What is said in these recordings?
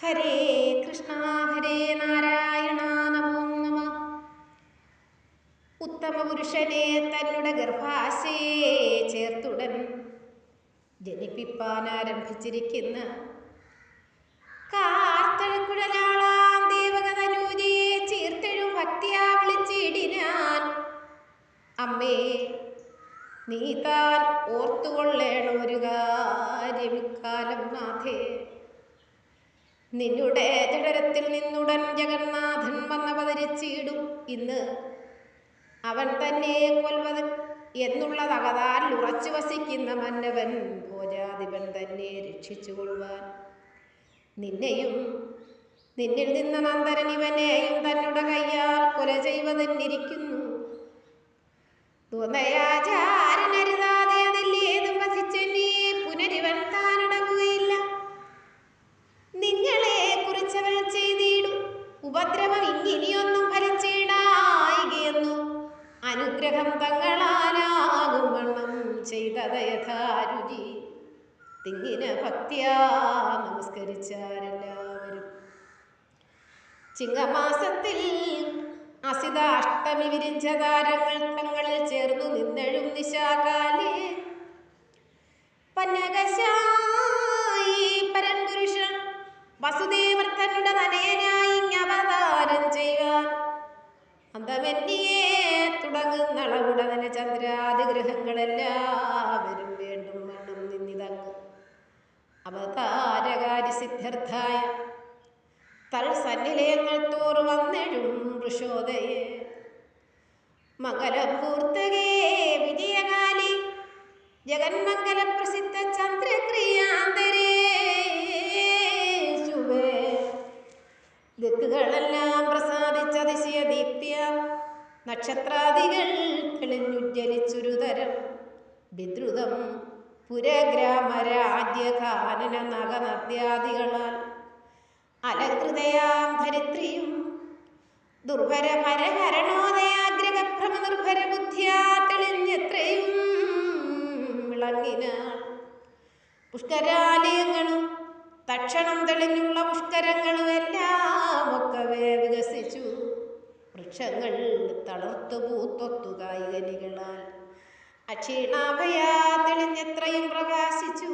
ഹരേ കൃഷ്ണ ഹരേ നാരായണ നമോ നമ. ഉത്തമ പുരുഷനെ തന്നുടെ ഗർഭാശയെ ചേർത്തുടൻ ജനിപ്പിപ്പാൻ ആരംഭിച്ചിരിക്കുന്ന കാർത്തഴക്കുഴലാളാം ദേവകതനൂരിയെ ചീർത്തെഴും ഭക്തിയാ വിളിച്ചിടിനാൻ. അമ്മേ, നീ താൻ ഓർത്തുകൊള്ളേണം ഒരു കാര്യം ഇക്കാലം നാഥേ. നിന്നുടെ ജഠരത്തിൽ നിന്നുടൻ ജഗന്നാഥൻ വന്നവതരിച്ചിടും. ഇന്ന് അവൻ തന്നെ കൊൽവത് എന്നുള്ളതകതാൽ ഉറച്ചു വസിക്കുന്ന മന്നവൻ ഭോജാധിപൻ തന്നെ രക്ഷിച്ചുകൊള്ളുവാൻ നിന്നെയും നിന്നിൽ നിന്ന നന്ദനൻ ഇവനെയും തന്നുടെ കയ്യാൽ കൊല ചെയ്വതെന്നിരിക്കുന്നു. തോന്നയാചാരനരുതാതെ അതില്ലേതും വസിച്ചെന്നീ പുനരിവൻ താനടങ്ങുകയില്ല. നിങ്ങളെ കുറിച്ചവൾ ചെയ്തിടും ഉപദ്രവം ഇങ്ങിനിയൊന്നും ഫലിച്ചിടായികയെന്നു അനുഗ്രഹം തങ്ങളാലാകും വണ്ണം ചെയ്തത യഥാരുചി. തിങ്ങിന ഭക്തിയാ നമസ്കരിച്ചാരെല്ലാവരും. ചിങ്ങമാസത്തിൽ അസിത അഷ്ടമി വിരിഞ്ച താരങ്ങൾ തങ്ങളിൽ ചേർന്നു നിന്നെഴും നിശാകാലേ പന്നകശായി പരൻപുരുഷൻ വസുദേവർ തന്നുടെ തനയനായി അവതാരം ചെയ്യാൻ അന്തമെന്നിയെ തുടങ്ങുന്നളവുടനെ ചന്ദ്രാദിഗ്രഹങ്ങളെല്ലാവരും വേണ്ടും വണ്ണം നിന്നിതങ്ങ് അവതാരകാരി സിദ്ധാർത്ഥായ തൽ സന്നിലയങ്ങൾ തോറു വന്നെഴും വൃഷോദയെ മംഗലമൂർത്തകേ വിജയകാലി ജഗന്മംഗല പ്രസിദ്ധ ചന്ദ്രക്രിയാന്തരേ ശുഭേ. ദിക്കുകളെല്ലാം പ്രസാദിച്ച അതിശയ ദീപ്തിയ നക്ഷത്രാദികൾ തെളിഞ്ഞുജ്ജലിച്ചൊരുതരം വിദ്രുതം പുരഗ്രാമരാജ്യകാനന നഗനദ്യാദികളാൽ അലങ്കൃതയാം ധരിത്രിയും ദുർഭര ഭരഹരണോദയാഗ്രഹഭ്രമ നിർഭര ബുദ്ധിയാ തെളിഞ്ഞെത്രയും വിളങ്ങിനാൾ. പുഷ്കരാലയങ്ങളും തക്ഷണം തെളിഞ്ഞുള്ള പുഷ്കരങ്ങളും എല്ലാം ഒക്കവേ വികസിച്ചു. വൃക്ഷങ്ങൾ തളർത്തു പൂത്തൊത്തു കായികനികളാൽ അക്ഷീണാഭയാ തെളിഞ്ഞെത്രയും പ്രകാശിച്ചു.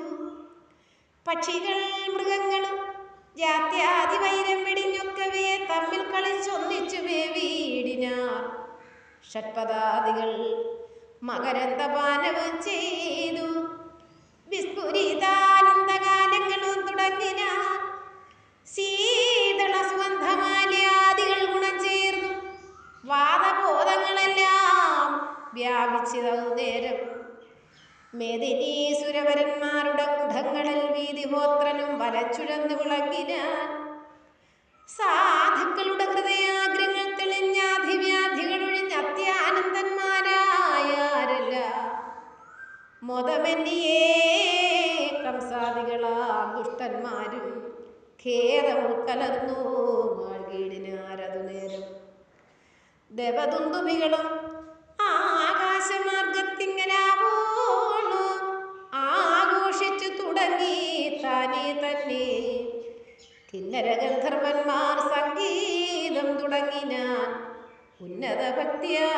പക്ഷികൾ മൃഗങ്ങളും ജാത്യാദി വൈരം വെടിഞ്ഞൊക്കവേ തമ്മിൽ കളിച്ചൊന്നിച്ചു വേവീടിനാർ. ഷഡ്പദാദികൾ മകരന്തപാനവും ചെയ്തു വിസ്ഫുരിതാനന്ദഗാനങ്ങളും തുടങ്ങിനാർ. ശീതള സുഗന്ധമാല്യാദികൾ ഗുണം ചേർന്നു വാദബോധങ്ങളെല്ലാം വ്യാപിച്ചതു നേരം മേദിനീസുരവരന്മാരുടെ കുഠങ്ങളിൽ വീതിഹോത്രനും വലച്ചുഴന്ന് വിളങ്ങിനാൻ. സാധുക്കളുടെ ഹൃദയാഗ്രങ്ങൾ തെളിഞ്ഞാധിവ്യാധികൾ ഒഴിഞ്ഞ അത്യാനന്ദന്മാരായാരല്ല മോദമെന്നിയേ കംസാദികളാം ദുഷ്ടന്മാരും ഖേദം കലർന്നു മാഴ്കീടിനാരതു നേരം. ദേവദുന്ദുഭികളും ആകാശമാർഗത്തിങ്ങനാവോളു ആഘോഷിച്ചു തുടങ്ങി താനേ തന്നെ. കിന്നര ഗന്ധർവന്മാർ സംഗീതം തുടങ്ങിനാൻ ഉന്നത ഭക്തിയാ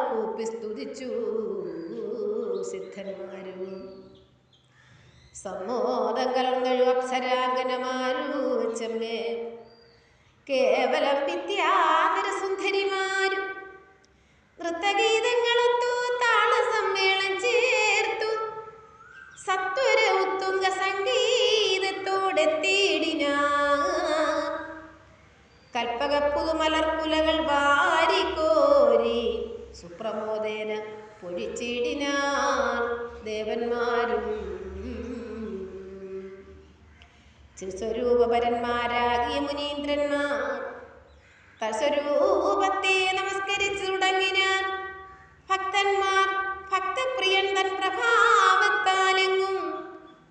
കൂപ്പി സ്തുതിച്ചു സിദ്ധന്മാരും. സമ്മോദം കലർന്നൊഴു അപ്സരാംഗനമാരൂച്ചമ്മേ കേവലം വിദ്യാധരസുന്ദരിമാരും നൃത്തഗീതങ്ങളൊത്തു താളസമ്മേളം ചേർത്തു സത്വര ഉത്തുംഗ സംഗീതത്തോടെത്തിയിടിനാ. കൽപ്പകപ്പുതുമലർക്കുലകൾ വാരിക്കോരി സുപ്രമോദേന പൊഴിച്ചിടിനാർ ദേവന്മാരും. ചിൽസ്വരൂപപരന്മാരാകിയ മുനീന്ദ്രന്മാർ തൽസ്വരൂപത്തെ നമസ്കരിച്ചു തുടങ്ങിനാർ. ഭക്തന്മാർ ഭക്തപ്രിയൻ തൻ പ്രഭാവത്താലെങ്ങും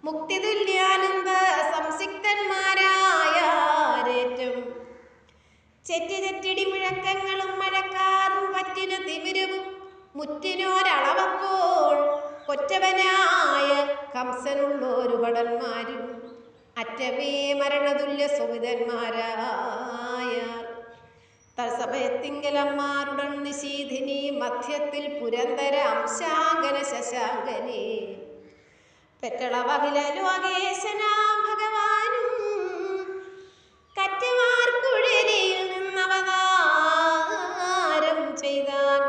മുക്തിതുല്യാനന്ദ സംസിക്തന്മാരായാരേറ്റം. ചെറ്റി ചെറ്റിടി മുഴക്കങ്ങളും മഴക്കാറും പറ്റിന തിമിരവും മുറ്റിനോരളവപ്പോൾ കൊറ്റവനായ കംസനുള്ളൊരു ഭടന്മാരും അറ്റമേ മരണതുല്യ സുവിധന്മാരായ തത്സമയത്തിങ്കലമ്മാരുടൻ നിശീധിനി മധ്യത്തിൽ പുരന്തര അംശാങ്കന ശശാങ്കനെ പെറ്റളവകില ലോകേശനാം ഭഗവാനും കറ്റമാർക്കുഴലിയിൽ നിന്നവതാരം ചെയ്താൻ.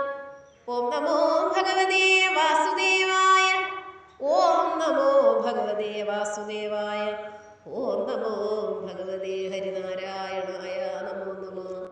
ഓം നമോ ഭഗവതേ വാസുദേവായ. ഓം നമോ ഭഗവതേ വാസുദേവായ. ഓം നമോ ഭഗവതേ ഹരിനാരായണായ. നമോ നമോ.